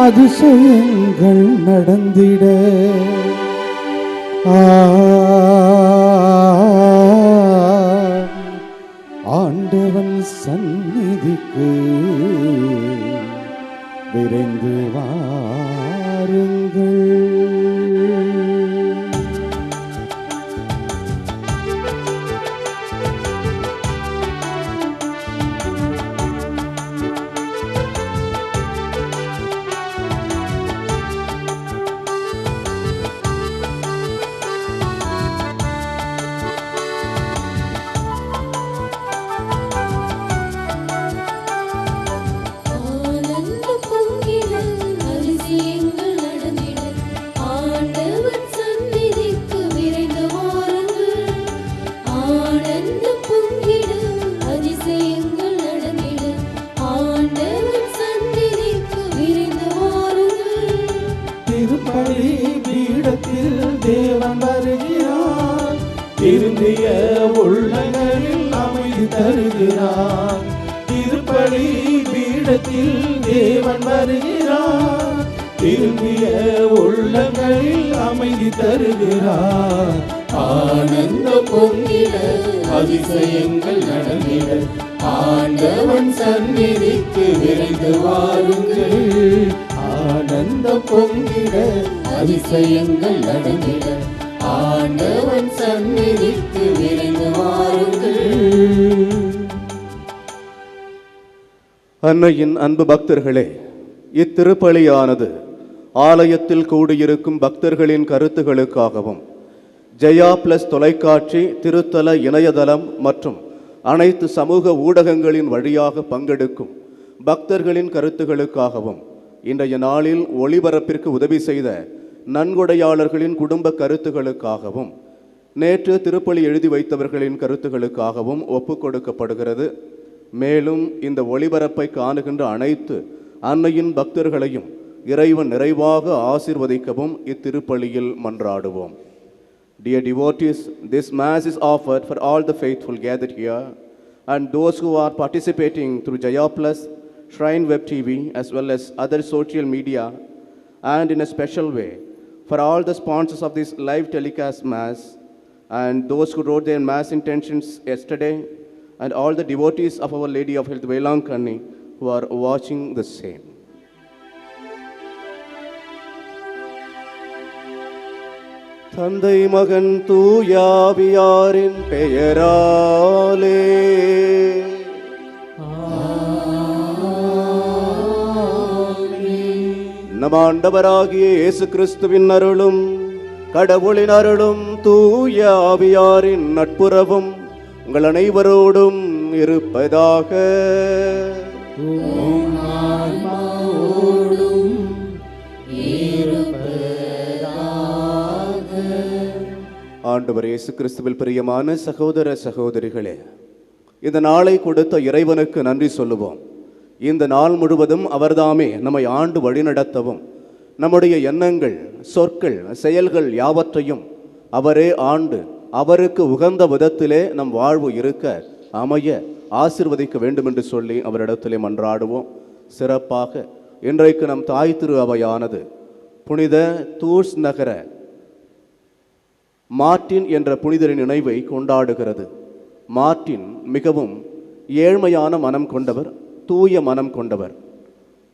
அதிசயங்கள் நடந்திட ஆண்டவன் சந்நிதிக்கு விரைந்து வாருங்கள். தேவன் வருகிறார், திரும்பிய உள்ளங்களில் அமைதி தருகிறார். திருப்பலி பீடத்தில் தேவன் வருகிறார், திரும்பிய உள்ளங்களில் அமைதி தருகிறார். ஆனந்தம் பொங்கிட அதிசயங்கள் நடந்திட ஆண்டவன் சந்நிதிக்கு விரைந்து வாருங்கள். ஆனந்தம் பொங்கிட அதிசயங்கள் நடந்திட ஆண்டவன் சந்நிதிக்கு விரைந்து வாருங்கள். அன்னையின் அன்பு பக்தர்களே, இத்திருப்பலியானது ஆலயத்தில் கூடியிருக்கும் பக்தர்களின் கருத்துகளுக்காகவும் ஜெயா பிளஸ் தொலைக்காட்சி திருத்தல இணையதளம் மற்றும் அனைத்து சமூக ஊடகங்களின் வழியாக பங்கெடுக்கும் பக்தர்களின் கருத்துகளுக்காகவும் இன்றைய நாளில் ஒளிபரப்பிற்கு உதவி செய்த நன்கொடையாளர்களின் குடும்ப கருத்துகளுக்காகவும் நேற்று திருப்பலி எழுதி வைத்தவர்களின் கருத்துகளுக்காகவும் ஒப்பு கொடுக்கப்படுகிறது. மேலும் இந்த ஒளிபரப்பை காணுகின்ற அனைத்து அன்னையின் பக்தர்களையும் இறைவன் நிறைவாக ஆசீர்வதிக்கவும் இத்திருப்பலியில் மன்றாடுவோம். Dear devotees, this Mass is offered for all the faithful gathered here and those who are participating through Jaya Plus, Shrine Web TV, as well as other social media, and in a special way for all the sponsors of this live telecast Mass and those who wrote their Mass intentions yesterday, and all the devotees of Our Lady of Health Velankanni who are watching the same. தந்தை மகன் தூயாவியாரின் பெயராலே நம் ஆண்டவராகிய இயேசு கிறிஸ்துவின் அருளும் கடவுளின் அருளும் தூயாவியாரின் நட்புறவும் உங்கள் அனைவரோடும் இருப்பதாக. ஆண்டவர் இயேசு கிறிஸ்துவில் பிரியமான சகோதர சகோதரிகளே, இந்த நாளை கொடுத்த இறைவனுக்கு நன்றி சொல்லுவோம். இந்த நாள் முழுவதும் அவர்தாமே நம்மை ஆண்டு வழிநடத்தவும் நம்முடைய எண்ணங்கள், சொற்கள், செயல்கள் யாவற்றையும் அவரே ஆண்டு அவருக்கு உகந்த விதத்திலே நம் வாழ்வு இருக்க அமைய ஆசீர்வதிக்க வேண்டும் என்று சொல்லி அவரிடத்திலே மன்றாடுவோம். சிறப்பாக இன்றைக்கு நம் தாய் திரு அவையானது புனித தூர்ஸ் நகர மார்ட்டின் என்ற புனிதரின் நினைவை கொண்டாடுகிறது. மார்ட்டின் மிகவும் ஏழ்மையான மனம் கொண்டவர், தூய மனம் கொண்டவர்.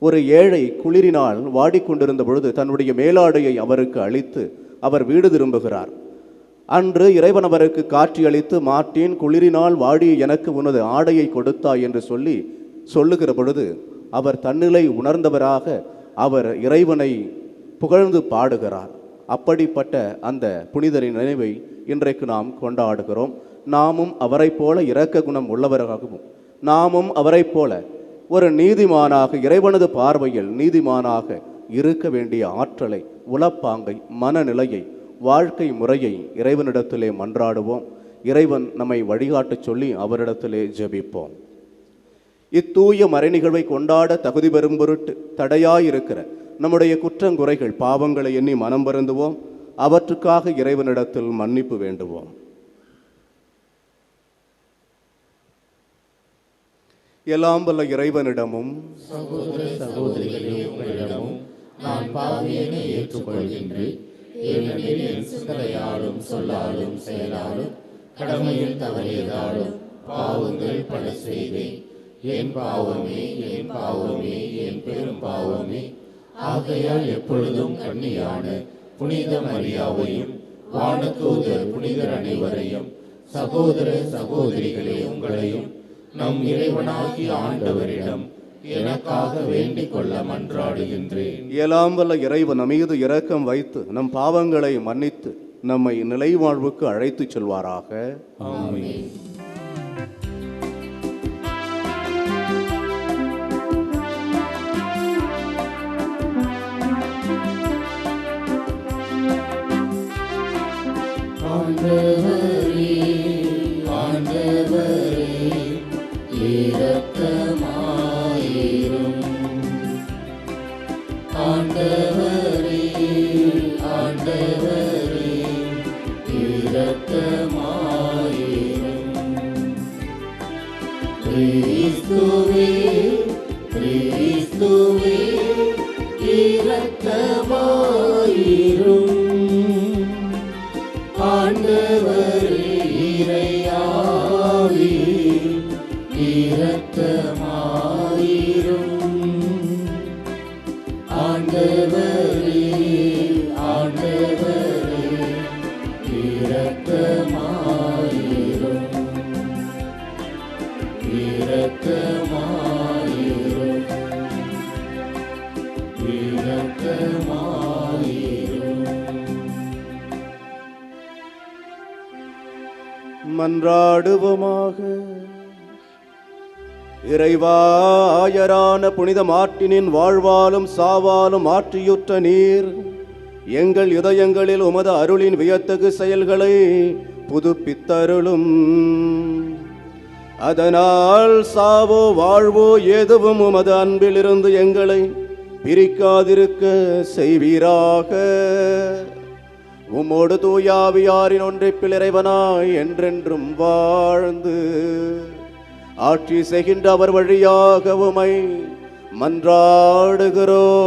ஒரு ஏழை குளிரினால் வாடிக்கொண்டிருந்த பொழுது தன்னுடைய மேலாடையை அவருக்கு அளித்து அவர் வீடு திரும்புகிறார். அன்று இறைவன் அவருக்கு காட்சியளித்து, மார்ட்டின், குளிரினால் வாடி எனக்கு உனது ஆடையை கொடுத்தாய் என்று சொல்லுகிற பொழுது அவர் தன்னிலை உணர்ந்தவராக அவர் இறைவனை புகழ்ந்து பாடுகிறார். அப்படிப்பட்ட அந்த புனிதரின் நினைவை இன்றைக்கு நாம் கொண்டாடுகிறோம். நாமும் அவரை போல இரக்க குணம் உள்ளவராகவும், நாமும் அவரை போல ஒரு நீதிமானாக, இறைவனது பார்வையில் நீதிமானாக இருக்க வேண்டிய ஆற்றலை, உளப்பாங்கை, மனநிலையை, வாழ்க்கை முறையை இறைவனிடத்திலே மன்றாடுவோம். இறைவன் நம்மை வழிகாட்ட சொல்லி அவரிடத்திலே ஜெபிப்போம். இத்தூய மறைநிகழ்வை கொண்டாட தகுதி பெறும் பொருட்டு தடையாயிருக்கிற நம்முடைய குற்றங்குறைகள், பாவங்களை எண்ணி மனம் வருந்துவோம். அவற்றுக்காக இறைவனிடத்தில் மன்னிப்பு வேண்டுவோம். எல்லாம் வல்ல இறைவனிடமும் சகோதர சகோதரிகளிடமும் நான் பாவியனை ஏற்றுக்கொள்கின்றேன். ஏனெனில் என் சிந்தனையாலும் சொல்லாலும் செயலாலும் கடமையில் தவறியதாலும் பாவங்கள் பல செய்தேன். என் பாவமே, என் பாவமே, என் பெரும் பாவமே. ஆகையால் எப்பொழுதும் கன்னியான புனித மரியாவையும் வானதூதர் புனிதர் அனைவரையும் சகோதர சகோதரிகளே உங்களையும் நம் இறைவனாகிய ஆண்டவரிடம் எனக்காக வேண்டிக் கொள்ள மன்றாடுகின்றேன். எல்லாம் வல்ல இறைவன் நம் மீது இரக்கம் வைத்து நம் பாவங்களை மன்னித்து நம்மை நிலைவாழ்வுக்கு அழைத்துச் செல்வாராக. ஆமென். ஆண்டவரே, ஆண்டவரே, இரக்கமாயிரும். ஆண்டவரே, ஆண்டவரே, இரக்கமாயிரும். கிறிஸ்துவே, கிறிஸ்துவே, இரக்கமாயிரும். ஆண்டவரே, இறையாவி, இரக்கமாயிரும். ஆண்டவரே, ஆண்டவரே, இரக்கமாயிரும். இரக்கமாயிரும். இரக்கமாயிரும். மன்றாடுவோமாக. இறைவாயரான புனித மார்ட்டினின் வாழ்வாலும் சாவாலும் ஆற்றியுற்ற நீர் எங்கள் இதயங்களில் உமது அருளின் வியத்தகு செயல்களை புதுப்பித்தருளும். அதனால் சாவோ வாழ்வோ எதுவும் உமது அன்பிலிருந்து எங்களை பிரிக்காதிருக்க செய்வீராக. உம்மோடு தூயாவியாரின் ஒன்றிப்பில் இறைவனாய் என்றென்றும் வாழ்ந்து ஆட்சி செய்கின்ற அவர் வழியாக உமை மன்றாடுகிறோம்.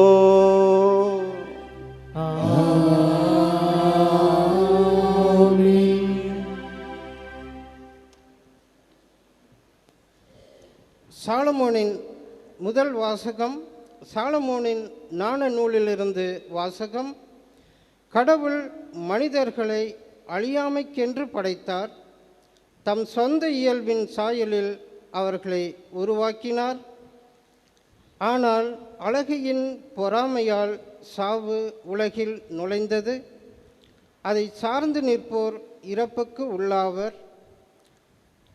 சாலமோனின் முதல் வாசகம். சாலமோனின் ஞான நூலிலிருந்து வாசகம். கடவுள் மனிதர்களை அழியாமைக்கென்று படைத்தார். தம் சொந்த இயல்பின் சாயலில் அவர்களை உருவாக்கினார். ஆனால் அழகியின் பொறாமையால் சாவு உலகில் நுழைந்தது. அதை சார்ந்து நிற்போர் இறப்புக்கு உள்ளாவர்.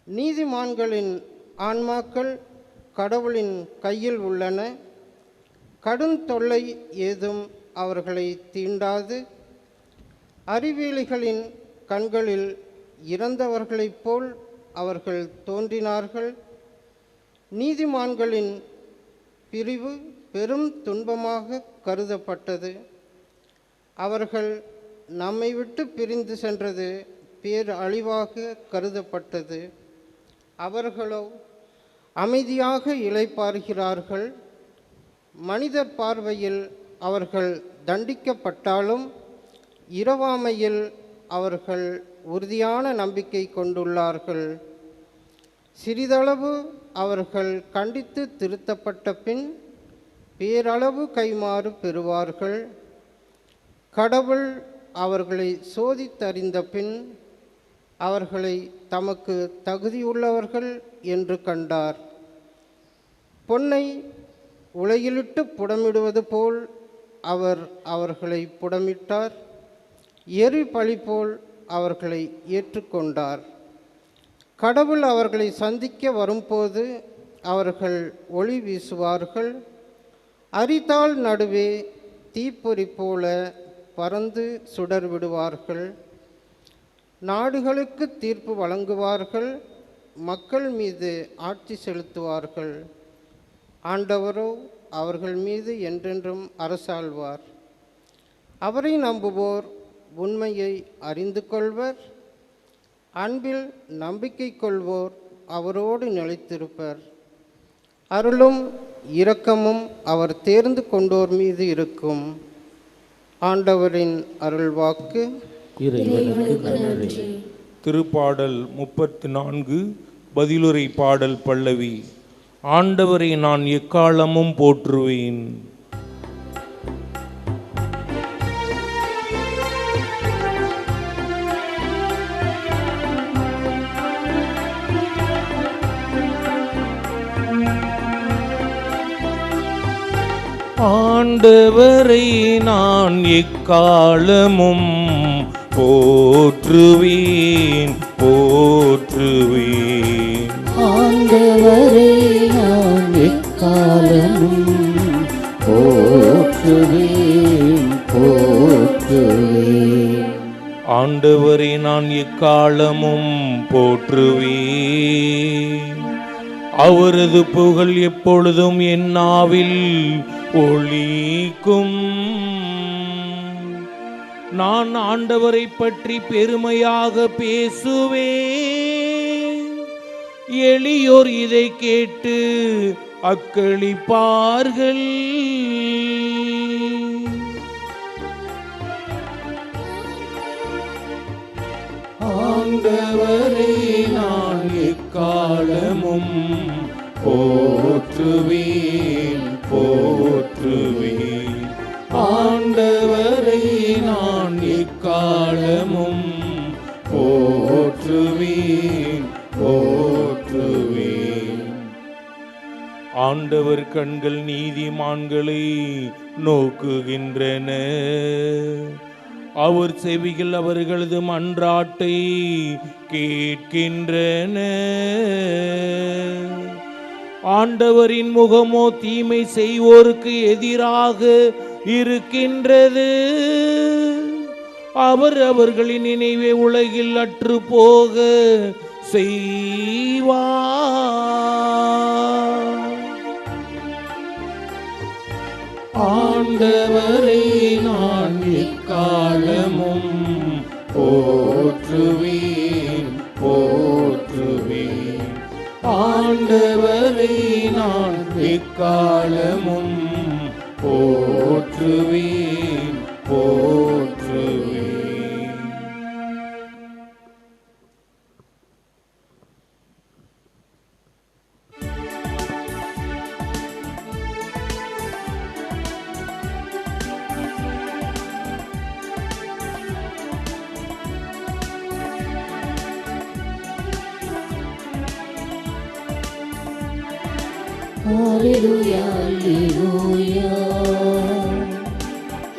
நீதிமான்களின் ஆன்மாக்கள் கடவுளின் கையில் உள்ளன. கடுந்தொல்லை ஏதும் அவர்களை தீண்டாது. அறிவியலிகளின் கண்களில் இறந்தவர்களைப் போல் அவர்கள் தோன்றினார்கள். நீதிமான்களின் பிரிவு பெரும் துன்பமாக கருதப்பட்டது. அவர்கள் நம்மை விட்டு பிரிந்து சென்றது பேரழிவாக கருதப்பட்டது. அவர்களோ அமைதியாக இளைப்பாறுகிறார்கள். மனிதர் பார்வையில் அவர்கள் தண்டிக்கப்பட்டாலும் இரவாமையில் அவர்கள் உறுதியான நம்பிக்கை கொண்டுள்ளார்கள். சிறிதளவு அவர்கள் கண்டித்து திருத்தப்பட்ட பின் பேரளவு கைமாறு பெறுவார்கள். கடவுள் அவர்களை சோதித்தறிந்த பின் அவர்களை தமக்கு தகுதியுள்ளவர்கள் என்று கண்டார். பொன்னை உலையிலிட்டு புடமிடுவது போல் அவர் அவர்களை புடமிட்டார். எரி பழி போல் அவர்களை ஏற்றுக்கொண்டார். கடவுள் அவர்களை சந்திக்க வரும்போது அவர்கள் ஒளி வீசுவார்கள். அரிதாள் நடுவே தீப்பொறி போல பறந்து சுடர் விடுவார்கள். நாடுகளுக்கு தீர்ப்பு வழங்குவார்கள். மக்கள் மீது ஆட்சி செலுத்துவார்கள். ஆண்டவரோ அவர்கள் மீது என்றென்றும் அரசாள்வார். அவரை நம்புவோர் உண்மையை அறிந்து கொள்வர். அன்பில் நம்பிக்கை கொள்வோர் அவரோடு நிலைத்திருப்பர். அருளும் இரக்கமும் அவர் தேர்ந்து கொண்டோர் மீது இருக்கும். ஆண்டவரின் அருள்வாக்கு. இறைவனுக்கு நன்றி. திருப்பாடல் 34 பதிலுரை பாடல் பல்லவி. ஆண்டவரை நான் எக்காலமும் போற்றுவேன். ஆண்டவரை நான் எக்காலமும் போற்றுவேன் போற்றுவேன். ஆண்டவரை நான் எக்காலமும் போற்றுவேன் போற்றுவேன். ஆண்டவரை நான் எக்காலமும் போற்றுவேன். அவரது புகழ் எப்பொழுதும் என் நாவில் ஒலிக்கும். நான் ஆண்டவரை பற்றி பெருமையாக பேசுவேன். எளியோர் இதை கேட்டு அக்களிப்பார்கள். ஆண்டவரை நான் எக்காலமும் போற்றுவேன் போற்றுவேன். ஆண்டவரை நான் எக்காலமும் போற்றுவேன் போற்றுவேன். ஆண்டவர் கண்கள் நீதிமான்களை நோக்குகின்றன. அவர் செவிகள் அவர்களது மன்றாட்டை கேட்கின்றன. ஆண்டவரின் முகமோ தீமை செய்வோருக்கு எதிராக இருக்கின்றது. அவர் அவர்களின் நினைவை உலகில் அற்று போக செய்வார். ஆண்டவரை நான் எக்காலமும் போற்றுவேன் போற்றுவேன். ஆண்டவரை நான் எக்காலமும் போற்றுவேன் போற்றுவேன். Hallelujah, hallelujah.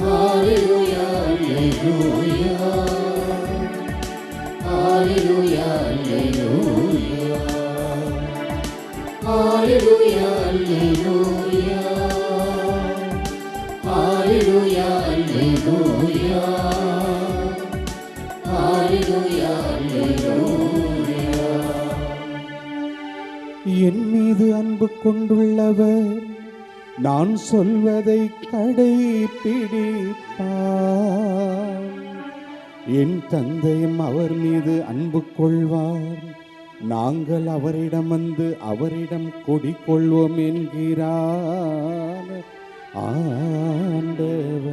Hallelujah, hallelujah. Hallelujah, hallelujah. Hallelujah, hallelujah. Hallelujah, hallelujah. Hallelujah, hallelujah. என் மீது அன்பு கொண்டுள்ளவர் நான் சொல்வதை கடைப்பிடிப்பார். என் தந்தையும் அவர் மீது அன்பு கொள்வார். நாங்கள் அவரிடம் வந்து அவரிடம் குடிக்கொள்வோம் என்கிறார் ஆண்டவர்.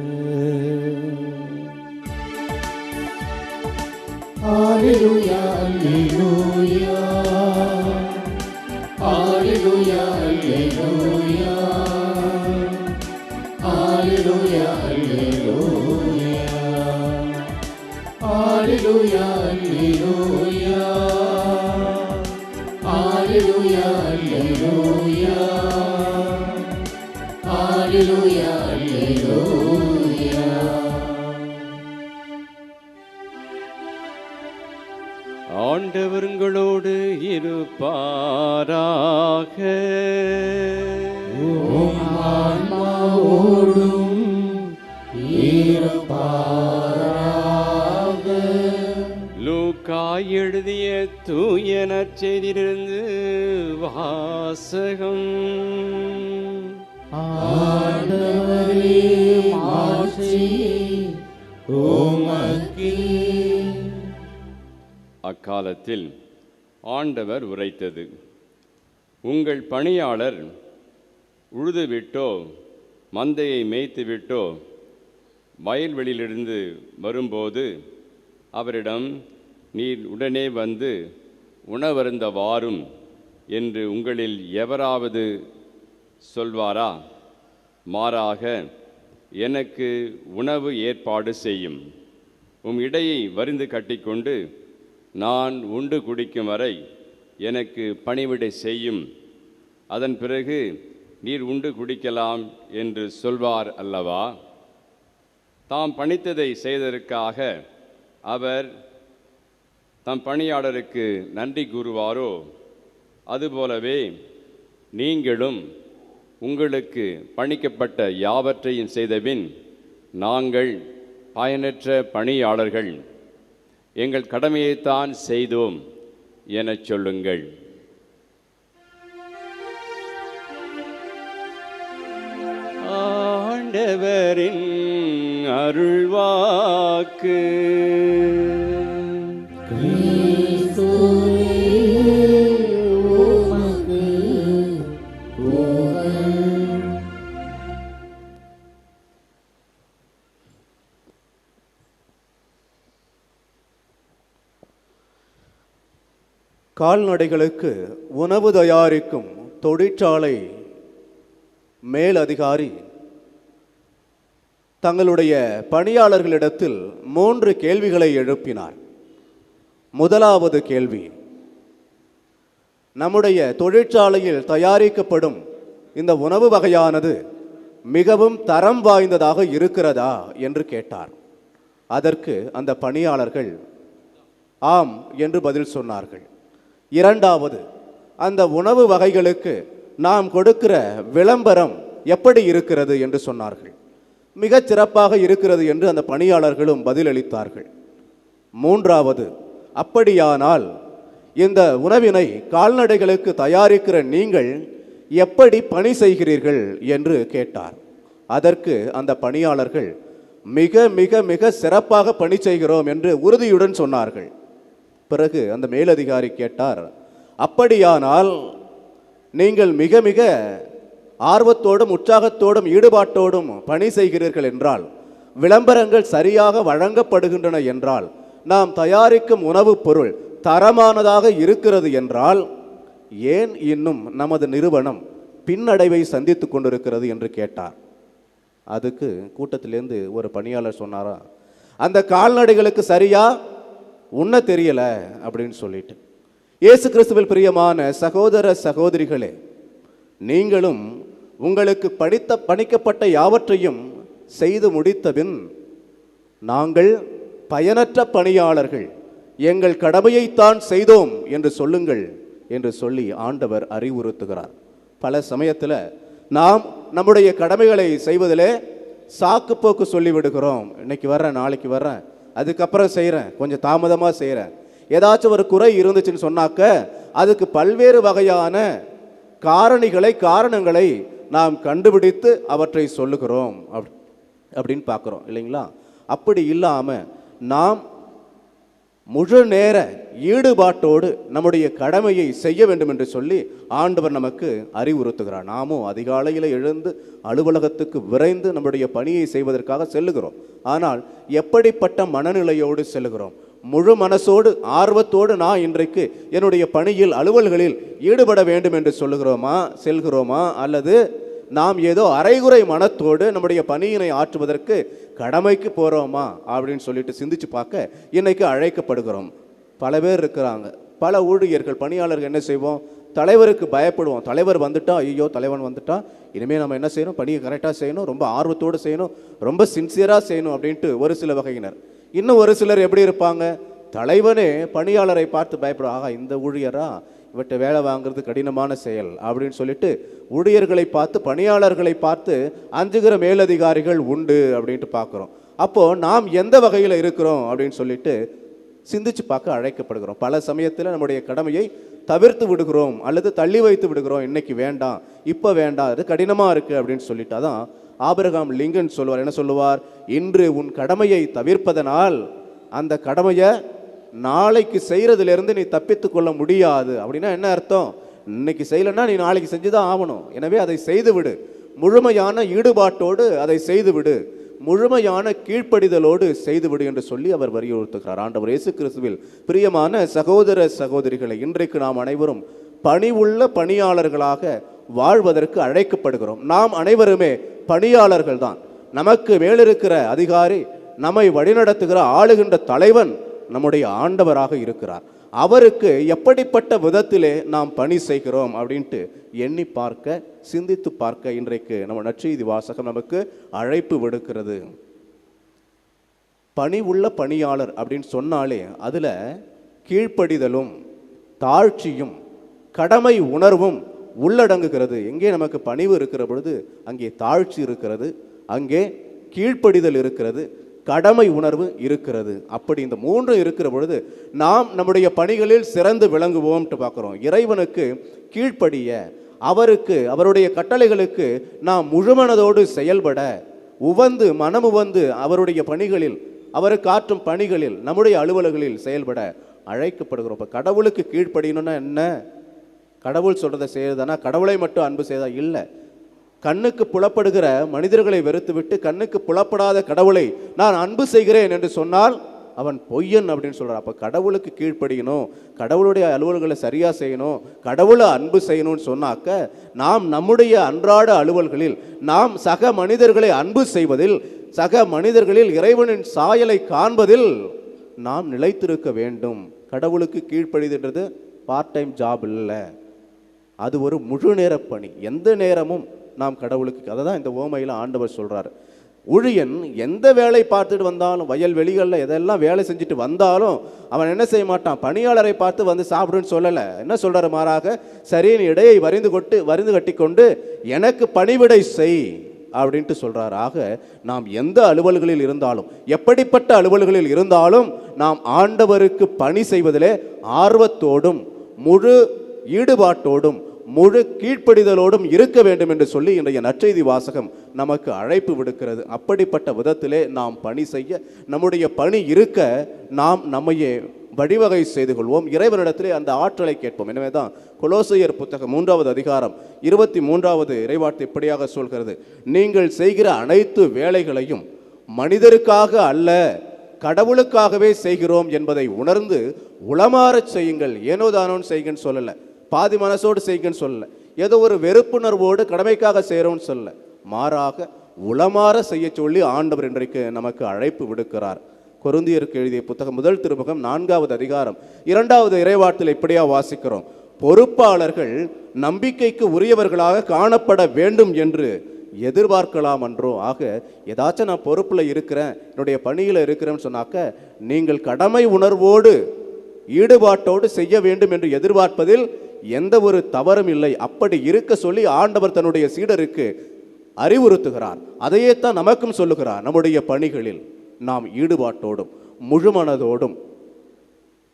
Hallelujah, hallelujah. Hallelujah, hallelujah. Hallelujah, hallelujah. Hallelujah, hallelujah. Hallelujah, hallelujah. Hallelujah, hallelujah. ஆண்டவர்களோடு இருப்பாராக. உம் ஆன்மாவோடும் இருப்பாராக. லூக்கா எழுதிய தூய நற்செய்தியிலிருந்து வாசகம். ஆண்டவரே மாட்சி உமக்கே. அக்காலத்தில் ஆண்டவர் உரைத்தது, உங்கள் பணியாளர் உழுதுவிட்டோ மந்தையை மேய்த்துவிட்டோ வயல்வெளியிலிருந்து வரும்போது அவரிடம், நீர் உடனே வந்து உணவருந்த வாரும் என்று உங்களில் எவராவது சொல்வாரா? மாறாக, எனக்கு உணவு ஏற்பாடு செய்யும், உம் இடையை வரிந்து கட்டிக்கொண்டு நான் உண்டு குடிக்கும் வரை எனக்கு பணிவிடை செய்யும், அதன் பிறகு நீர் உண்டு குடிக்கலாம் என்று சொல்வார் அல்லவா? தாம் பணித்ததை செய்ததற்காக அவர் தம் பணியாளருக்கு நன்றி கூறுவாரோ? அதுபோலவே நீங்களும் உங்களுக்கு பணிக்கப்பட்ட யாவற்றையும் செய்தபின், நாங்கள் பயனற்ற பணியாளர்கள், எங்கள் கடமையைத்தான் செய்தோம் எனச் சொல்லுங்கள். ஆண்டவரின் அருள்வாக்கு. கால்நடைகளுக்கு உணவு தயாரிக்கும் தொழிற்சாலை மேலதிகாரி தங்களுடைய பணியாளர்களிடத்தில் 3 கேள்விகளை எழுப்பினார். முதலாவது கேள்வி, நம்முடைய தொழிற்சாலையில் தயாரிக்கப்படும் இந்த உணவு வகையானது மிகவும் தரம் வாய்ந்ததாக இருக்கிறதா என்று கேட்டார். அதற்கு அந்த பணியாளர்கள் ஆம் என்று பதில் சொன்னார்கள். இரண்டாவது, அந்த உணவு வகைகளுக்கு நாம் கொடுக்கிற விளம்பரம் எப்படி இருக்கிறது என்று சொன்னார்கள். மிகச் சிறப்பாக இருக்கிறது என்று அந்த பணியாளர்களும் பதிலளித்தார்கள். மூன்றாவது, அப்படியானால் இந்த உணவினை கால்நடைகளுக்கு தயாரிக்கிற நீங்கள் எப்படி பணி செய்கிறீர்கள் என்று கேட்டார். அதற்கு அந்த பணியாளர்கள் மிக மிக மிக சிறப்பாக பணி செய்கிறோம் என்று உறுதியுடன் சொன்னார்கள். பிறகு அந்த மேலதிகாரி கேட்டார், அப்படியானால் நீங்கள் மிக மிக ஆர்வத்தோடும் உற்சாகத்தோடும் ஈடுபாட்டோடும் பணி செய்கிறீர்கள் என்றால், விளம்பரங்கள் சரியாக வழங்கப்படுகின்றன என்றால், நாம் தயாரிக்கும் உணவுப் பொருள் தரமானதாக இருக்கிறது என்றால், ஏன் இன்னும் நமது நிறுவனம் பின்னடைவை சந்தித்து கொண்டிருக்கிறது என்று கேட்டார். அதுக்கு கூட்டத்திலேருந்து ஒரு பணியாளர் சொன்னாரா, அந்த கால்நடைகளுக்கு சரியா உண்ண தெரியல அப்படின்னு சொல்லிட்டு. இயேசு கிறிஸ்துவில் பிரியமான சகோதர சகோதரிகளே, நீங்களும் உங்களுக்கு பணிக்கப்பட்ட யாவற்றையும் செய்து முடித்தபின், நாங்கள் பயனற்ற பணியாளர்கள், எங்கள் கடமையைத்தான் செய்தோம் என்று சொல்லுங்கள் என்று சொல்லி ஆண்டவர் அறிவுறுத்துகிறார். பல சமயத்தில் நாம் நம்முடைய கடமைகளை செய்வதிலே சாக்கு போக்கு சொல்லிவிடுகிறோம். இன்னைக்கு வர்றேன், நாளைக்கு வர்றேன், அதுக்கப்புறம் செய்கிறேன், கொஞ்சம் தாமதமாக செய்கிறேன். ஏதாச்சும் ஒரு குறை இருந்துச்சுன்னு சொன்னாக்க அதுக்கு பல்வேறு வகையான காரணங்களை நாம் கண்டுபிடித்து அவற்றை சொல்லுகிறோம் அப்படின்னு பார்க்குறோம் இல்லைங்களா? அப்படி இல்லாமல் நாம் முழு நேர ஈடுபாட்டோடு நம்முடைய கடமையை செய்ய வேண்டும் என்று சொல்லி ஆண்டவர் நமக்கு அறிவுறுத்துகிறார். நாமும் அதிகாலையில் எழுந்து அலுவலகத்துக்கு விரைந்து நம்முடைய பணியை செய்வதற்காக செல்லுகிறோம். ஆனால் எப்படிப்பட்ட மனநிலையோடு செல்லுகிறோம்? முழு மனசோடு ஆர்வத்தோடு நான் இன்றைக்கு என்னுடைய பணியில் அலுவல்களில் ஈடுபட வேண்டும் என்று செல்கிறோமா? அல்லது நாம் ஏதோ அரைகுறை மனத்தோடு நம்முடைய பணியினை ஆற்றுவதற்கு கடமைக்கு போகிறோமா அப்படின்னு சொல்லிட்டு சிந்திச்சு பார்க்க இன்னைக்கு அழைக்கப்படுகிறோம். பல பேர் இருக்கிறாங்க, பல ஊழியர்கள், பணியாளர்கள் என்ன செய்வோம்? தலைவருக்கு பயப்படுவோம். தலைவர் வந்துட்டா, ஐயோ தலைவன் வந்துட்டா, இனிமேல் நம்ம என்ன செய்யணும்? பணியை கரெக்டாக செய்யணும், ரொம்ப ஆர்வத்தோடு செய்யணும், ரொம்ப சின்சியராக செய்யணும் அப்படின்ட்டு ஒரு சில வகையினர். இன்னும் ஒரு சிலர் எப்படி இருப்பாங்க? தலைவனே பணியாளரை பார்த்து பயப்படும், ஆகா இந்த ஊழியரா, இவற்றை வேலை வாங்குறது கடினமான செயல் அப்படின்னு சொல்லிட்டு ஊழியர்களை பார்த்து, பணியாளர்களை பார்த்து அஞ்சுகிற மேலதிகாரிகள் உண்டு அப்படின்ட்டு பார்க்குறோம். அப்போது நாம் எந்த வகையில் இருக்கிறோம் அப்படின்னு சொல்லிட்டு சிந்திச்சு பார்க்க அழைக்கப்படுகிறோம். பல சமயத்தில் நம்முடைய கடமையை தவிர்த்து விடுகிறோம் அல்லது தள்ளி வைத்து விடுகிறோம். இன்னைக்கு வேண்டாம், இப்போ வேண்டாம், அது கடினமாக இருக்குது அப்படின்னு சொல்லிட்டு. அதான் ஆபிரகாம் லிங்கன் சொல்வார். என்ன சொல்லுவார்? இன்று உன் கடமையை தவிர்ப்பதனால் அந்த கடமையை நாளைக்கு செய்கிறதுலேருந்து நீ தப்பித்து கொள்ள முடியாது. அப்படின்னா என்ன அர்த்தம்? இன்னைக்கு செய்யலைன்னா நீ நாளைக்கு செஞ்சு தான் ஆகணும். எனவே அதை செய்து விடு, முழுமையான ஈடுபாட்டோடு அதை செய்து விடு. முழுமையான கீழ்ப்படிதலோடு செய்துவிடு என்று சொல்லி அவர் வலியுறுத்துகிறார். ஆண்டவர் இயேசு கிறிஸ்துவில் பிரியமான சகோதர சகோதரிகளை, இன்றைக்கு நாம் அனைவரும் பணிவுள்ள பணியாளர்களாக வாழ்வதற்கு அழைக்கப்படுகிறோம். நாம் அனைவருமே பணியாளர்கள் தான். நமக்கு மேலிருக்கிற அதிகாரி, நம்மை வழிநடத்துகிற ஆளுகின்ற தலைவன் நம்முடைய ஆண்டவராக இருக்கிறார். அவருக்கு எப்படிப்பட்ட விதத்திலே நாம் பணி செய்கிறோம் அப்படின்ட்டு எண்ணி பார்க்க, சிந்தித்து பார்க்க இன்றைக்கு நம்ம நற்செய்தி வாசகம் நமக்கு அழைப்பு விடுக்கிறது. பணி உள்ள பணியாளர் அப்படின்னு சொன்னாலே அதில் கீழ்ப்படிதலும் தாழ்ச்சியும் கடமை உணர்வும் உள்ளடங்குகிறது. எங்கே நமக்கு பணிவு இருக்கிற பொழுது அங்கே தாழ்ச்சி இருக்கிறது, அங்கே கீழ்ப்படிதல் இருக்கிறது, கடமை உணர்வு இருக்கிறது. அப்படி இந்த மூன்று இருக்கிற பொழுது நாம் நம்முடைய பணிகளில் சிறந்து விளங்குவோம்ட்டு பார்க்குறோம். இறைவனுக்கு கீழ்ப்படிய, அவருக்கு அவருடைய கட்டளைகளுக்கு நாம் முழுமனதோடு செயல்பட, உவந்து மனமுவந்து அவருடைய பணிகளில், அவருக்கு ஆற்றும் பணிகளில், நம்முடைய அலுவலர்களில் செயல்பட அழைக்கப்படுகிறோம். இப்போ கடவுளுக்கு கீழ்ப்படியணும்னா என்ன? கடவுள் சொல்கிறத செய்யறதுனா கடவுளை மட்டும் அன்பு செய்தா இல்லை. கண்ணுக்கு புலப்படுகிற மனிதர்களை வெறுத்துவிட்டு கண்ணுக்கு புலப்படாத கடவுளை நான் அன்பு செய்கிறேன் என்று சொன்னால் அவன் பொய்யன் அப்படின்னு சொல்கிறான். அப்போ கடவுளுக்கு கீழ்ப்படியணும், கடவுளுடைய அலுவல்களை சரியாக செய்யணும், கடவுளை அன்பு செய்யணும்னு சொன்னாக்க நாம் நம்முடைய அன்றாட அலுவல்களில் நாம் சக மனிதர்களை அன்பு செய்வதில், சக மனிதர்களில் இறைவனின் சாயலை காண்பதில் நாம் நிலைத்திருக்க வேண்டும். கடவுளுக்கு கீழ்ப்படிதுன்றது பார்ட் டைம் ஜாப் இல்லை, அது ஒரு முழு நேர பணி. எந்த நேரமும் நாம் கடவுளுக்கு, அதை தான் இந்த ஓமையில் ஆண்டவர் சொல்கிறார். ஊழியன் எந்த வேலை பார்த்துட்டு வந்தாலும், வயல்வெளிகளில் எதெல்லாம் வேலை செஞ்சுட்டு வந்தாலும் அவன் என்ன செய்ய மாட்டான், பணியாளரை பார்த்து வந்து சாப்பிடுன்னு சொல்லலை. என்ன சொல்கிறார்? மாறாக சரியின் இடையை வரிந்து கட்டி கொண்டு எனக்கு பணிவிடை செய் அப்படின்ட்டு சொல்கிறார். ஆக நாம் எந்த அலுவல்களில் இருந்தாலும், எப்படிப்பட்ட அலுவல்களில் இருந்தாலும் நாம் ஆண்டவருக்கு பணி செய்வதிலே ஆர்வத்தோடும் முழு ஈடுபாட்டோடும் முழு கீழ்ப்படிதலோடும் இருக்க வேண்டும் என்று சொல்லி இன்றைய நற்செய்தி வாசகம் நமக்கு அழைப்பு விடுக்கிறது. அப்படிப்பட்ட விதத்திலே நாம் பணி செய்ய, நம்முடைய பணி இருக்க நாம் நம்மையே வழிவகை செய்து கொள்வோம். இறைவனிடத்திலே அந்த ஆற்றலை கேட்போம். எனவே தான் கொலோசையர் புத்தகம் 3வது அதிகாரம் 23வது இறைவார்த்தை இப்படியாக சொல்கிறது: நீங்கள் செய்கிற அனைத்து வேலைகளையும் மனிதருக்காக அல்ல, கடவுளுக்காகவே செய்கிறோம் என்பதை உணர்ந்து உளமாறச் செய்யுங்கள். ஏனோ தானோன்னு செய்யுங்கன்னு சொல்லலை, பாதி மனசோடு செய்யுங்கன்னு சொல்லலை, ஏதோ ஒரு வெறுப்புணர்வோடு கடமைக்காக செய்கிறோன்னு சொல்லலை, மாறாக உளமாற செய்ய சொல்லி ஆண்டவர் இன்றைக்கு நமக்கு அழைப்பு விடுக்கிறார். கொரிந்தியருக்கு எழுதிய புத்தகம் 1 திருமுகம் 4வது அதிகாரம் 2வது இறைவார்த்தையில் இப்படியா வாசிக்கிறோம்: பொறுப்பாளர்கள் நம்பிக்கைக்கு உரியவர்களாக காணப்பட வேண்டும் என்று எதிர்பார்க்கலாம் என்றோ. ஆக ஏதாச்சும் நான் பொறுப்பில் இருக்கிறேன், என்னுடைய பணியில் இருக்கிறேன்னு சொன்னாக்க நீங்கள் கடமை உணர்வோடு ஈடுபாட்டோடு செய்ய வேண்டும் என்று எதிர்பார்ப்பதில் எந்த ஒரு தவறும் இல்லை. அப்படி இருக்க சொல்லி ஆண்டவர் தன்னுடைய சீடருக்கு அறிவுறுத்துகிறார். அதையே தான் நமக்கும் சொல்லுகிறார். நம்முடைய பணிகளில் நாம் ஈடுபாட்டோடும் முழுமனதோடும்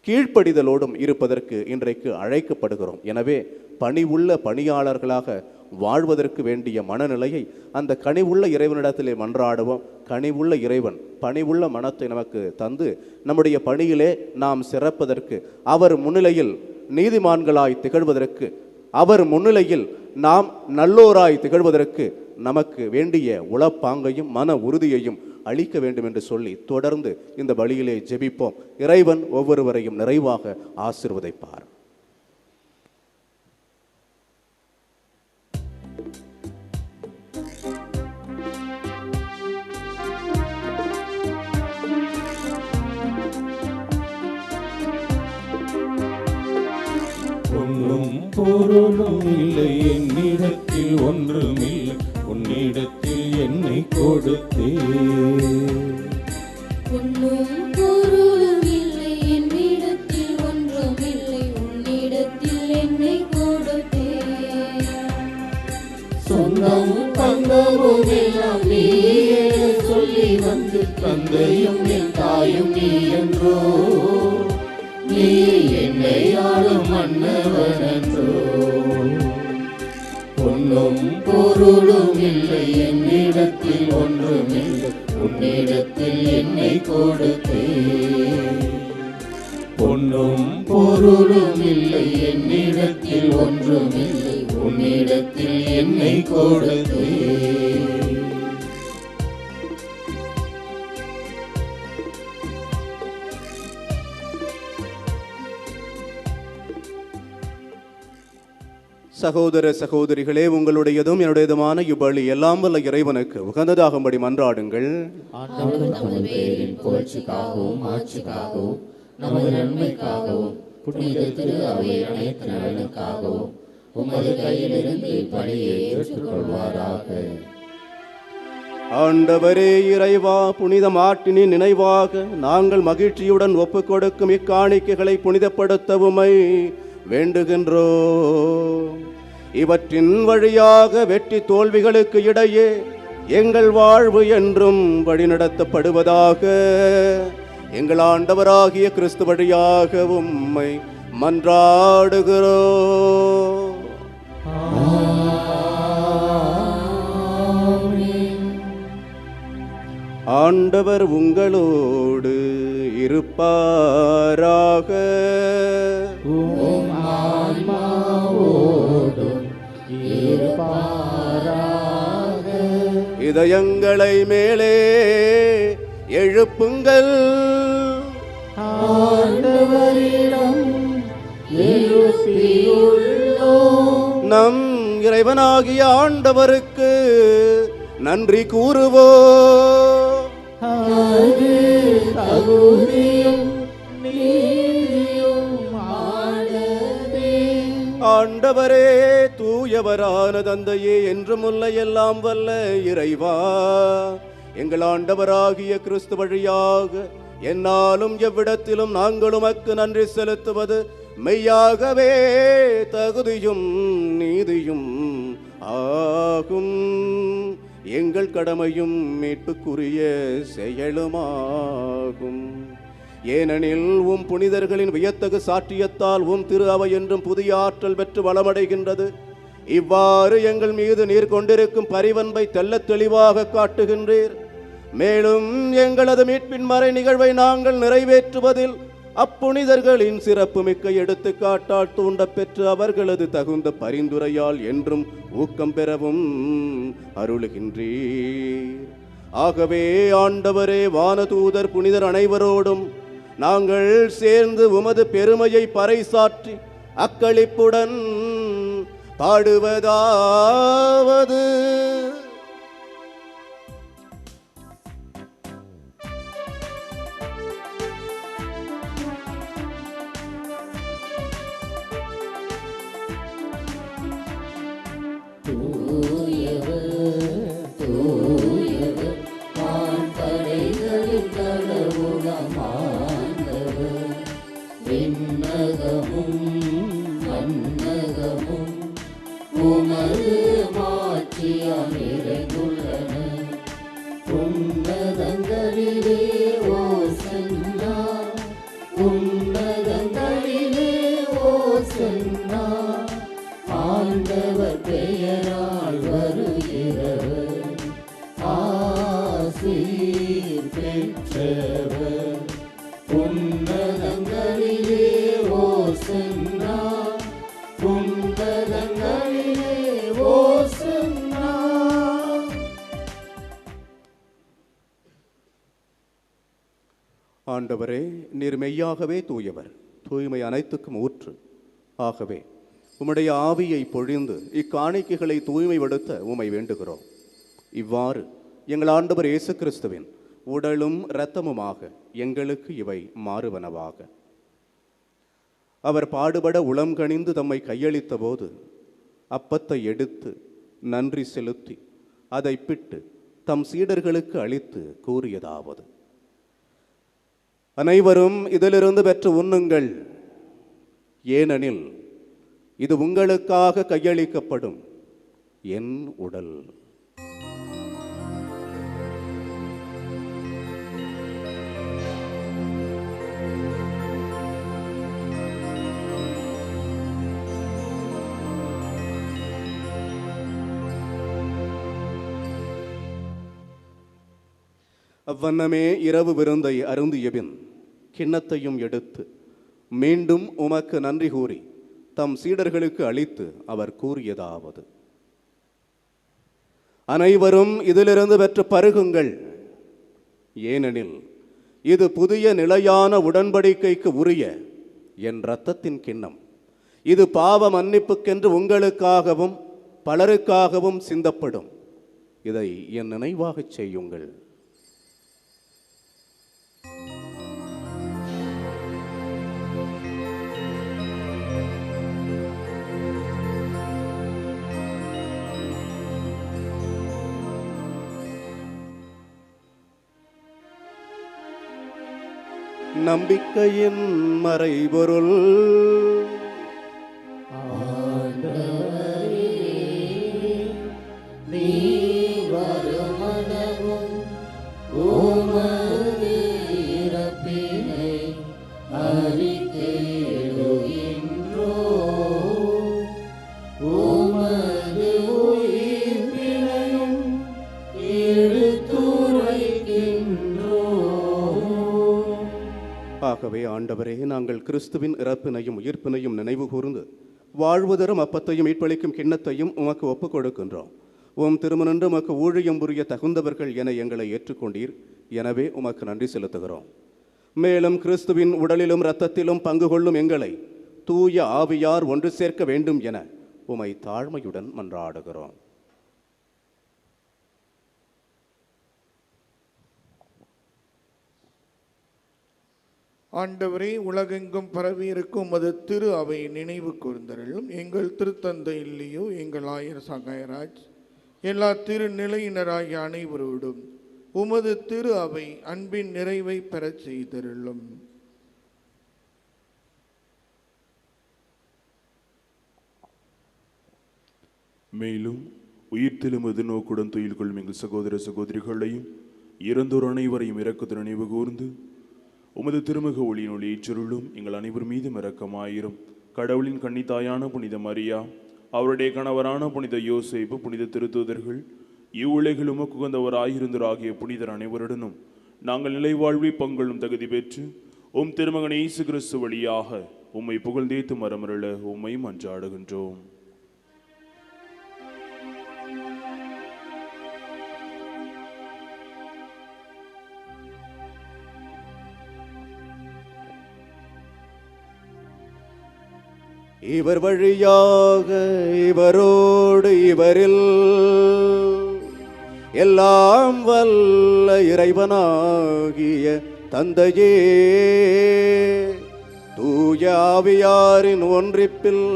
கீழ்ப்படிதலோடும் இருப்பதற்கு இன்றைக்கு அழைக்கப்படுகிறோம். எனவே பணிவுள்ள பணியாளர்களாக வாழ்வதற்கு வேண்டிய மனநிலையை அந்த கனிவுள்ள இறைவனிடத்திலே மன்றாடுவோம். கனிவுள்ள இறைவன் பணிவுள்ள மனத்தை நமக்கு தந்து நம்முடைய பணியிலே நாம் சிறப்பதற்கு, அவர் முன்னிலையில் நீதிமான்களாய் திகழ்வதற்கு, அவர் முன்னிலையில் நாம் நல்லோராய் திகழ்வதற்கு நமக்கு வேண்டிய உளப்பாங்கையும் மன உறுதியையும் அளிக்க வேண்டும் என்று சொல்லி தொடர்ந்து இந்த வழியிலே ஜெபிப்போம். இறைவன் ஒவ்வொருவரையும் நிறைவாக ஆசீர்வதிப்பார். ஒன்றும் பொருளும் இல்லை என்னிடத்தில், ஒன்றுமில்லை உன்னிடத்தில் என்னை கொடுத்தே. ஒன்றும் பொருளும் இல்லை என்னிடத்தில், ஒன்றுமில்லை உன்னிடத்தில் என்னை கொடுத்தே. சொந்தம் பந்தமும் எல்லாம் நீயே சொல்லி வந்து, தந்தையும் என் தாயும் நீ என்றோ, நீ என்னை ஆளும் மன்னவனன்றோ. பொன்னும் பொருளும் இல்லை என்னிடத்தில், ஒன்றுமில்லை உன்னிடத்தில் என்னை கொடுத்தே. பொன்னும் பொருளும் இல்லை என்னிடத்தில், ஒன்றுமில்லை உன்னிடத்தில் என்னை கொடுத்தே. சகோதர சகோதரிகளே, உங்களுடையதும் என்னுடையதுமான இப்பலி எல்லாம் வல்ல இறைவனுக்கு உகந்ததாகும்படி மன்றாடுங்கள். ஆண்டவர் நமது பெயரின் புகழ்ச்சிக்காகவும் ஆட்சிக்காகவும் நமது நன்மைக்காகவும் புனித திரு அவையின் அனைத்து நலனுக்காகவும் உமது கையிலிருந்து இப்பணியை ஏற்றுக்கொள்வாராக. ஆண்டவரே இறைவா, புனித மாட்டினின் நினைவாக நாங்கள் மகிழ்ச்சியுடன் ஒப்புக் கொடுக்கும் இக்காணிக்கைகளை புனிதப்படுத்த உம்மை வேண்டுகின்றோம். இவற்றின் வழியாக வெற்றி தோல்விகளுக்கு இடையே எங்கள் வாழ்வு என்றும் வழிநடத்தப்படுவதாக எங்கள் ஆண்டவராகிய கிறிஸ்து வழியாக உம்மை மன்றாடுகிறோம். ஆண்டவர் உங்களோடு இருப்பாராக. இதயங்களை மேலே எழுப்புங்கள். நம் இறைவனாகிய ஆண்டவருக்கு நன்றி கூறுவோம். ஆண்டவரே, தூயவரான தந்தையே, என்றும் உள்ள எல்லாம் வல்ல இறைவா, எங்கள் ஆண்டவராகிய கிறிஸ்து வழியாக என்னாலும் எவ்விடத்திலும் நாங்கள் உமக்கு நன்றி செலுத்துவது மெய்யாகவே தகுதியும் நீதியும் ஆகும். எங்கள் கடமையும் மீட்புக்குரிய செயலுமாகும். ஏனெனில் உம் புனிதர்களின் வியத்தகு சாட்சியத்தால் உம் திரு அவை என்றும் புதிய ஆற்றல் பெற்று வளமடைகின்றது. இவ்வாறு எங்கள் மீது நீர் கொண்டிருக்கும் பரிவன்பை தெள்ளத் தெளிவாக காட்டுகின்றீர். மேலும் எங்களது மீட்பின் மறை நிகழ்வை நாங்கள் நிறைவேற்றுவதில் அப்புனிதர்களின் சிறப்பு மிக்க எடுத்துக்காட்டால் தூண்ட பெற்று அவர்களது தகுந்த பரிந்துரையால் என்றும் ஊக்கம் பெறவும் அருளுகின்றீர். ஆகவே ஆண்டவரே, வானதூதர் புனிதர் அனைவரோடும் நாங்கள் சேர்ந்து உமது பெருமையை பறைசாற்றி அக்களிப்புடன் பாடுவதாவது: ஆண்டவர் பெயரால் வருகிறவர் ஆசீர் பெற்றவர். உன்னதங்களிலே ஓசன்னா, உன்னதங்களிலே ஓசன்னா. ஆண்டவரே, நீர் மெய்யாகவே தூயவர், தூய்மை அனைத்துக்கும் ஊற்று. ஆகவே உம்முடைய ஆவியை பொழிந்து இக்காணிக்கைகளை தூய்மைப்படுத்த உம்மை வேண்டுகிறோம். இவ்வாறு எங்கள் ஆண்டவர் இயேசு கிறிஸ்துவின் உடலும் இரத்தமுமாக எங்களுக்கு இவை மாறுவனவாக. அவர் பாடுபட உளம் கனிந்து தம்மை கையளித்த போது அப்பத்தை எடுத்து நன்றி செலுத்தி அதை பிட்டு தம் சீடர்களுக்கு அளித்து கூறியதாவது: அனைவரும் இதிலிருந்து பெற்று உண்ணுங்கள், ஏனெனில் இது உங்களுக்காக கையளிக்கப்படும் என் உடல். அவ்வண்ணமே இரவு விருந்தை அருந்தியபின் கிண்ணத்தையும் எடுத்து மீண்டும் உமக்கு நன்றி கூறி தம் சீடர்களுக்கு அளித்து அவர் கூறியதாவது: அனைவரும் இதிலிருந்து பெற்று பருகுங்கள், ஏனெனில் இது புதிய நிலையான உடன்படிக்கைக்கு உரிய என் இரத்தத்தின் கிண்ணம். இது பாவ மன்னிப்புக்கென்று உங்களுக்காகவும் பலருக்காகவும் சிந்தப்படும். இதை என் நினைவாகச் செய்யுங்கள். நம்பிக்கையின் மறைபொருள். ஆகவே ஆண்டவரே, நாங்கள் கிறிஸ்துவின் இறப்பினையும் உயிர்ப்பினையும் நினைவு கூர்ந்து வாழ்வு தரும் அப்பத்தையும் மீட்பளிக்கும் கிண்ணத்தையும் உமக்கு ஒப்புக் கொடுக்கின்றோம். உம் திருமணன்று உமக்கு ஊழியம் புரிய தகுந்தவர்கள் என எங்களை ஏற்றுக்கொண்டீர். எனவே உமக்கு நன்றி செலுத்துகிறோம். மேலும் கிறிஸ்துவின் உடலிலும் இரத்தத்திலும் பங்கு கொள்ளும் எங்களை தூய ஆவியார் ஒன்று சேர்க்க வேண்டும் என உமை தாழ்மையுடன் மன்றாடுகிறோம். ஆண்டவரே, உலகெங்கும் பரவியிருக்கும் உமது திரு அவை நினைவு கூர்ந்தருளும். எங்கள் திருத்தந்தை இல்லையோ, எங்கள் ஆயர் சகாயராஜ், எல்லா திருநிலையினராகிய அனைவரோடும் உமது திரு அவை அன்பின் நிறைவை பெறச் செய்தருளும். மேலும் உயிர்த்தெழும் எதிர்நோக்குடன் துயில் கொள்ளும் எங்கள் சகோதர சகோதரிகளையும் இறந்தோர் அனைவரையும் இரக்கத்து நினைவு கூர்ந்து உமது திருமுக ஒளியின் ஒளி ஏற்றருளும். எங்கள் அனைவர் மீதும் இரக்கமாயிரும். கடவுளின் கன்னித்தாயான புனித மரியா, அவருடைய கணவரான புனித யோசேப்பு, புனித திருத்தூதர்கள், இவ்வுலகில் உமக்கு உகந்தவராயிருந்தோராகிய புனிதர் அனைவருடனும் நாங்கள் நிலைவாழ்வை பங்களும் தகுதி பெற்று உம் திருமகன் இயேசு கிறிஸ்து வழியாக உம்மை புகழ்ந்தேத்து மரமருள உம்மை மன்றாடுகின்றோம். இவர் வழியாக இவரோடு இவரில் எல்லாம் வல்ல இறைவனாகிய தந்தையே, தூய ஆவியாரின் ஒன்றிப்பில்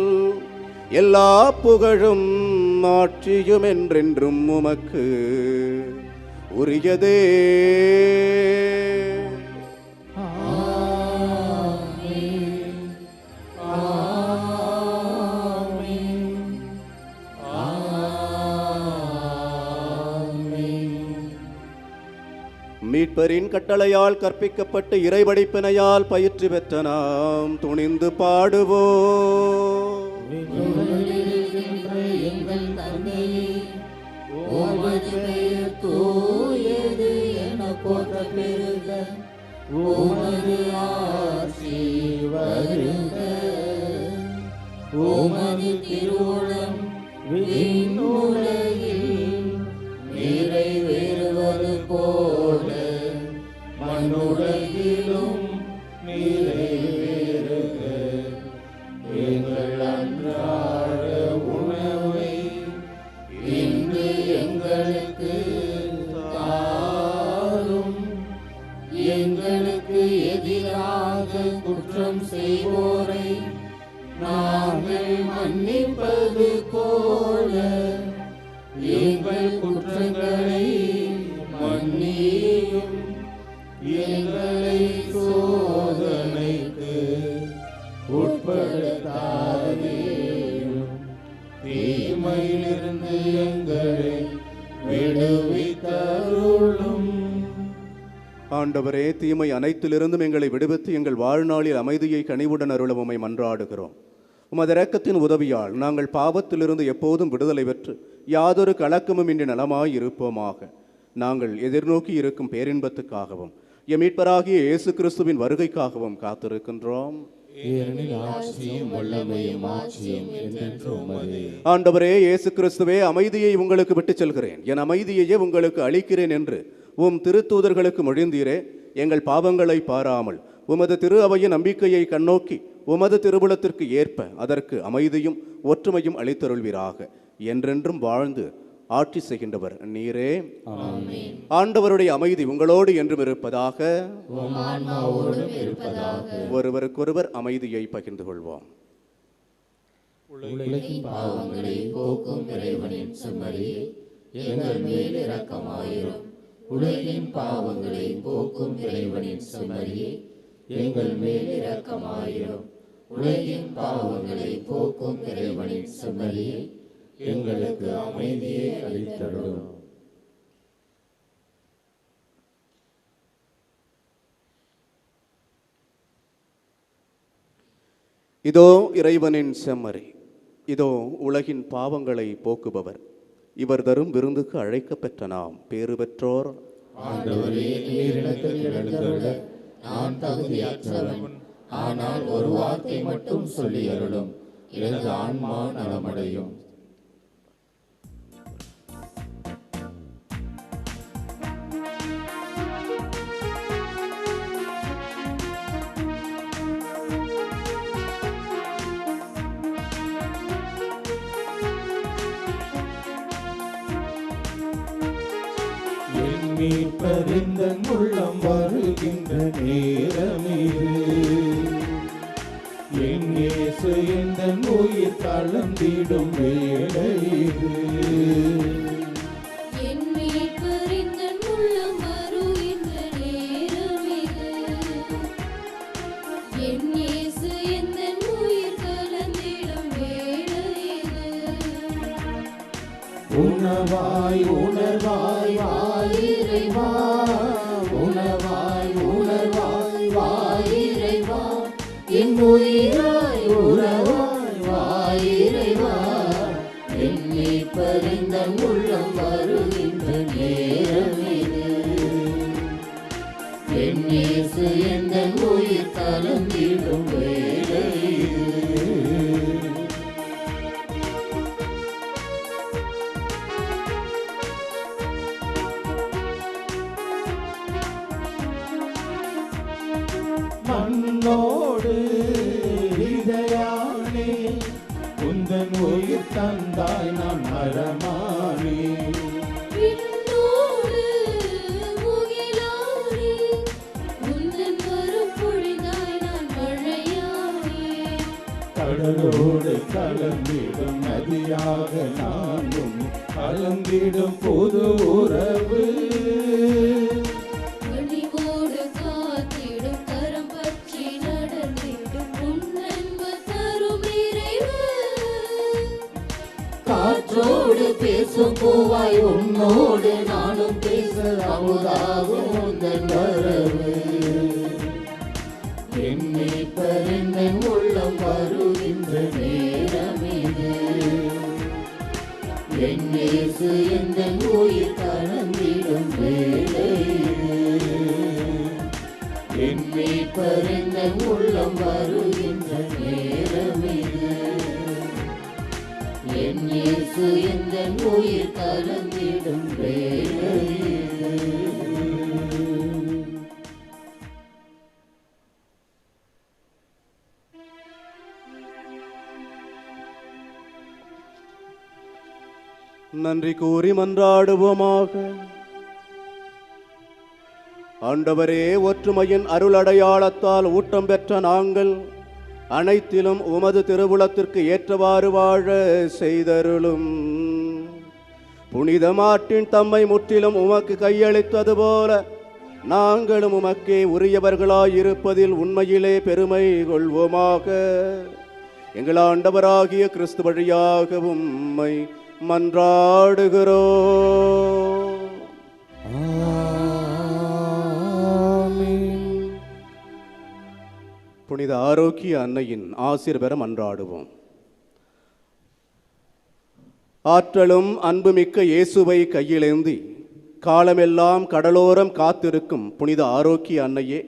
எல்லா புகழும் ஆட்சியும் என்றென்றும் உமக்கு உரியதே. மீட்பரின் கட்டளையால் கற்பிக்கப்பட்டு இறைவடிப்பினையால் பயிற்சி பெற்ற நாம் துணிந்து பாடுவோம். எங்கள் தந்தையே, உமது பெயர் தூயது என போற்ற பெறுக. உமது ஆட்சி வருக. உமது திருவுளம் விண்ணுலகில் நிறைவேறுவது போல மண்ணுலகிலும் நிறைவேறுக. எங்கள் அன்றாட உணவை இன்று எங்களுக்கு தாரும். எங்களுக்கு எதிராக குற்றம் செய்வோரை நாங்கள் மன்னிப்பது போல எங்கள் குற்றங்களை மன்னியும். எங்களை சோதனைக்கு உட்படுத்தாதேயும், தீமையிலிருந்து எங்களை விடுவித்தருளும். ஆண்டவரே, தீமை அனைத்திலிருந்தும் எங்களை விடுவித்து எங்கள் வாழ்நாளில் அமைதியை கனிவுடன் அருள உம்மை மன்றாடுகிறோம். உமது இரக்கத்தின் உதவியால் நாங்கள் பாவத்திலிருந்து எப்போதும் விடுதலை பெற்று யாதொரு கலக்கமும் இன்றி நலமாய் இருப்போமாக. நாங்கள் எதிர்நோக்கி இருக்கும் பேரின்பத்துக்காகவும் எம் மீட்பராகிய இயேசு கிறிஸ்துவின் வருகைக்காகவும் காத்திருக்கின்றோம். ஆண்டவரே இயேசு கிறிஸ்துவே, அமைதியை உங்களுக்கு விட்டுச் செல்கிறேன், என் அமைதியையே உங்களுக்கு அளிக்கிறேன் என்று உம் திருத்தூதர்களுக்கு மொழிந்தீரே. எங்கள் பாவங்களை பாராமல் உமது திரு அவையின் நம்பிக்கையை கண்ணோக்கி உமது திருவுளத்திற்கு ஏற்ப அதற்கு அமைதியும் ஒற்றுமையும் அளித்தருள்வீராக. என்றென்றும் வாழ்ந்து ஆட்சி செய்கின்றவர் நீரே. ஆண்டவருடைய அமைதி உங்களோடு என்றும் இருப்பதாக. ஒருவருக்கொருவர் அமைதியை பகிர்ந்து கொள்வோம். உலகின் பாவங்களை போக்கும் இறைவனின் செம்மறியே, எங்கள் மேல் இரக்கமாயிரும். உலகின் பாவங்களை போக்கும் இறைவனின் செம்மறியே, எங்கள் மேல் இரக்கமாயிரும். உலகின் பாவங்களை போக்கும் இறைவனின் செம்மறியே, எங்களுக்கு அமைதியை அளித்தருளும். இதோ இறைவனின் செம்மறி, இதோ உலகின் பாவங்களை போக்குபவர். இவர் தரும் விருந்துக்கு அழைக்கப்பெற்ற நாம் பேறு பெற்றோர். ஆண்டவரே, நீர் எனக்கு எழுந்தருள நான் தகுதியற்றவன். ஆனால் ஒரு வார்த்தை மட்டும் சொல்லி அருளும், எனது ஆன்மா நலமடையும். மீட்பறிந்த உள்ளம் வருகின்ற நேரமிது. என் இயேசு எந்தன் உயிர் கலந்திடும் வேளை இது. என் மீட்பறிந்த உள்ளம் வருகின்ற நேரமிது. என் இயேசு எந்தன் உயிர் கலந்திடும் வேளை இது. உணவாய் உணர்வாய் இறைவா, உணவாய் உணர்வாய் வாயிறைவா, என் உயிராய் உறவாய் வாயிறைவா, என்னை பறிந்த உள்ளம் வருகின்ற நேரமிது. என் இயேசு எந்தன் உயிர் கலந்திடும் வேளை இது. மண்ணோடு இதயானே, உந்தன் உயிர் தந்தாய் நான் மரமானே. விண்ணோடு முகிலானே, உந்தன் கருப்பொழிந்தாய் நான் மழையானே. கடலோடு கலந்திடும் நதியாக நானும் கலந்திடும் புது உறவு. கனிவோடு காத்திடும் கரம் பற்றி நடந்திடும் உன்னன்பு தரும் இறைவு. காற்றோடு பேசும் பூவாய் உன்னோடு நானும் பேச அமுதாகும் உந்தன் வரவு. என்னை பறிந்த உள்ளம் வருகின்ற நேரமிது. என் இயேசு எந்தன் உயிர் கலந்திடும் வேளை இது. என்னை பறிந்த உள்ளம் வருகின்ற நேரமிது. என் இயேசு எந்தன் உயிர் கலந்திடும் வேளை இது. நன்றி கூறி மன்றாடுவோமாக. ஆண்டவரே, ஒற்றுமையின் அருள் அடையாளத்தால் ஊட்டம் பெற்ற நாங்கள் அனைத்திலும் உமது திருவுளத்திற்கு ஏற்றவாறு வாழ செய்தருளும். புனித மார்ட்டின் தம்மை முற்றிலும் உமக்கு கையளித்தது போல நாங்களும் உமக்கே உரியவர்களாயிருப்பதில் உண்மையிலே பெருமை கொள்வோமாக. எங்கள் ஆண்டவராகிய கிறிஸ்து வழியாக உம்மை மன்றாடுகிறோம். புனித ஆரோக்கிய அன்னையின் ஆசீர் பெற மன்றாடுவோம். ஆற்றலும் அன்புமிக்க இயேசுவை கையிலேந்தி காலமெல்லாம் கடலோரம் காத்திருக்கும் புனித ஆரோக்கிய அன்னையே,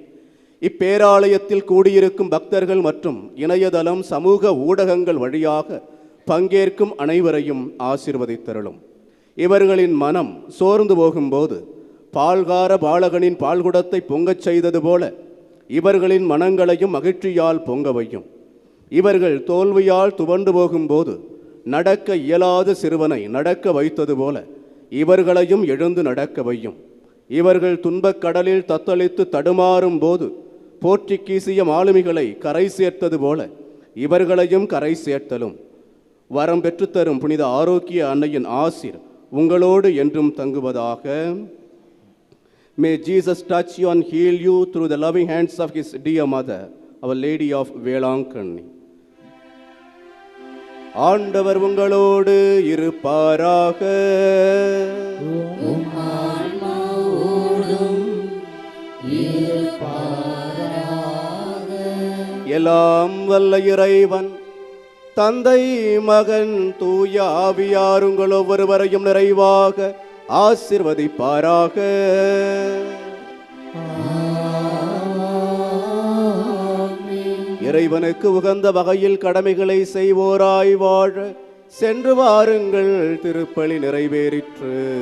இப்பேராலயத்தில் கூடியிருக்கும் பக்தர்கள் மற்றும் இணையதளம் சமூக ஊடகங்கள் வழியாக பங்கேற்கும் அனைவரையும் ஆசீர்வதித்தருளும். இவர்களின் மனம் சோர்ந்து போகும்போது பால்கார பாலகனின் பால்குடத்தை பொங்கச் செய்தது போல இவர்களின் மனங்களையும் மகிழ்ச்சியால் பொங்க வையும். இவர்கள் தோல்வியால் துவண்டு போகும்போது நடக்க இயலாத சிறுவனை நடக்க வைத்தது போல இவர்களையும் எழுந்து நடக்க வையும். இவர்கள் துன்பக் கடலில் தத்தளித்து தடுமாறும் போது போற்றி கீசிய மாலுமிகளை கரை சேர்த்தது போல இவர்களையும் கரை சேர்த்தலும். வரம் பெற்றுத்தரும் புனித ஆரோக்கிய அன்னையின் ஆசீர் உங்களோடு என்றும் தங்குவதாக. May Jesus touch you and heal you through the loving hands of his dear mother, Our Lady of Velankanni. ஆண்டவர் உங்களோடு இருப்பாராக. எல்லாம் வல்ல இறைவன் தந்தை மகன் தூய ஆவியார் உங்கள் ஒவ்வொருவரையும் நிறைவாக ஆசீர்வதிப்பாராக. இறைவனுக்கு உகந்த வகையில் கடமைகளை செய்வோராய் வாழ சென்று வாருங்கள். திருப்பலி நிறைவேறிற்று.